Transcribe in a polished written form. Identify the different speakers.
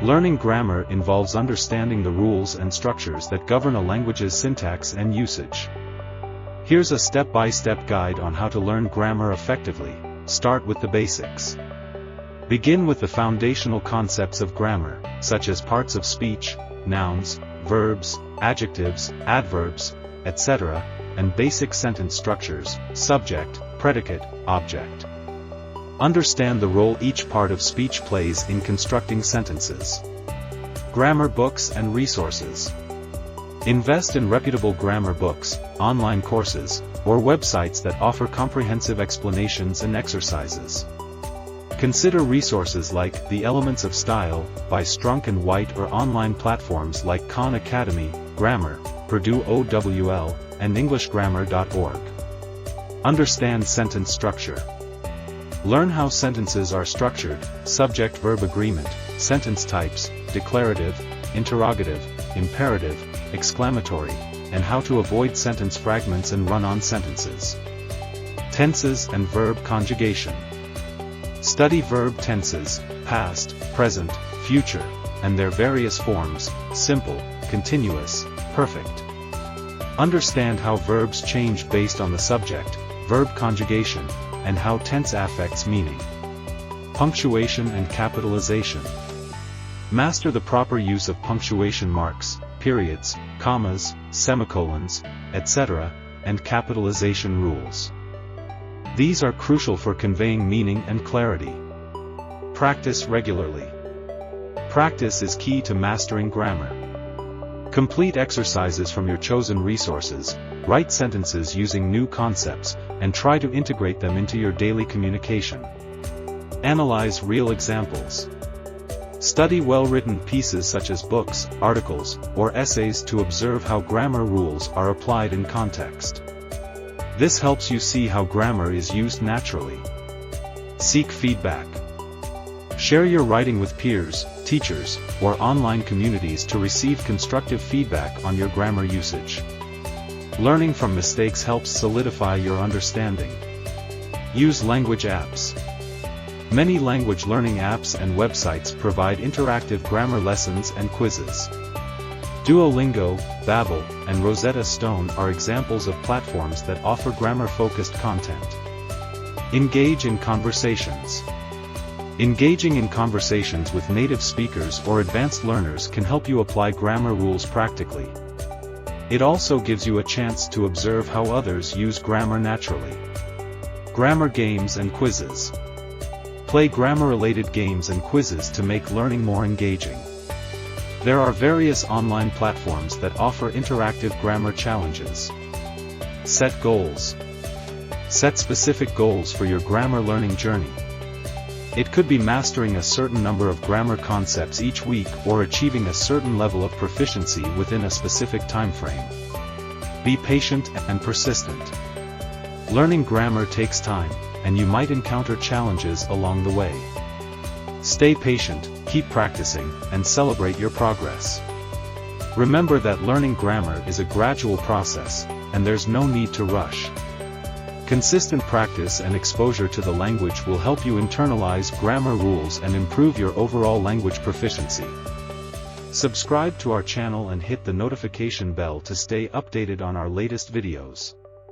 Speaker 1: Learning grammar involves understanding the rules and structures that govern a language's syntax and usage. Here's a step-by-step guide on how to learn grammar effectively. Start with the basics. Begin with the foundational concepts of grammar, such as parts of speech, nouns, verbs, adjectives, adverbs, etc., and basic sentence structures, subject, predicate, object. Understand the role each part of speech plays in constructing sentences. Grammar books and resources. Invest in reputable grammar books, online courses, or websites that offer comprehensive explanations and exercises. Consider resources like The Elements of Style by Strunk and White or online platforms like Khan Academy, Grammar, Purdue OWL, and EnglishGrammar.org. Understand sentence structure. Learn how sentences are structured, subject-verb agreement, sentence types, declarative, interrogative, imperative, exclamatory, and how to avoid sentence fragments and run-on sentences. Tenses and verb conjugation. Study verb tenses, past, present, future, and their various forms, simple, continuous, perfect. Understand how verbs change based on the subject, verb conjugation, and how tense affects meaning. Punctuation and capitalization. Master the proper use of punctuation marks, periods, commas, semicolons, etc., and capitalization rules. These are crucial for conveying meaning and clarity. Practice regularly. Practice is key to mastering grammar. Complete exercises from your chosen resources, write sentences using new concepts, and try to integrate them into your daily communication. Analyze real examples. Study well-written pieces such as books, articles, or essays to observe how grammar rules are applied in context. This helps you see how grammar is used naturally. Seek feedback. Share your writing with peers, teachers, or online communities to receive constructive feedback on your grammar usage. Learning from mistakes helps solidify your understanding. Use language apps. Many language learning apps and websites provide interactive grammar lessons and quizzes. Duolingo, Babbel, and Rosetta Stone are examples of platforms that offer grammar-focused content. Engage in conversations. Engaging in conversations with native speakers or advanced learners can help you apply grammar rules practically. It also gives you a chance to observe how others use grammar naturally. Grammar games and quizzes. Play grammar-related games and quizzes to make learning more engaging. There are various online platforms that offer interactive grammar challenges. Set goals. Set specific goals for your grammar learning journey. It could be mastering a certain number of grammar concepts each week or achieving a certain level of proficiency within a specific time frame. Be patient and persistent. Learning grammar takes time, and you might encounter challenges along the way. Stay patient, keep practicing, and celebrate your progress. Remember that learning grammar is a gradual process, and there's no need to rush. Consistent practice and exposure to the language will help you internalize grammar rules and improve your overall language proficiency. Subscribe to our channel and hit the notification bell to stay updated on our latest videos.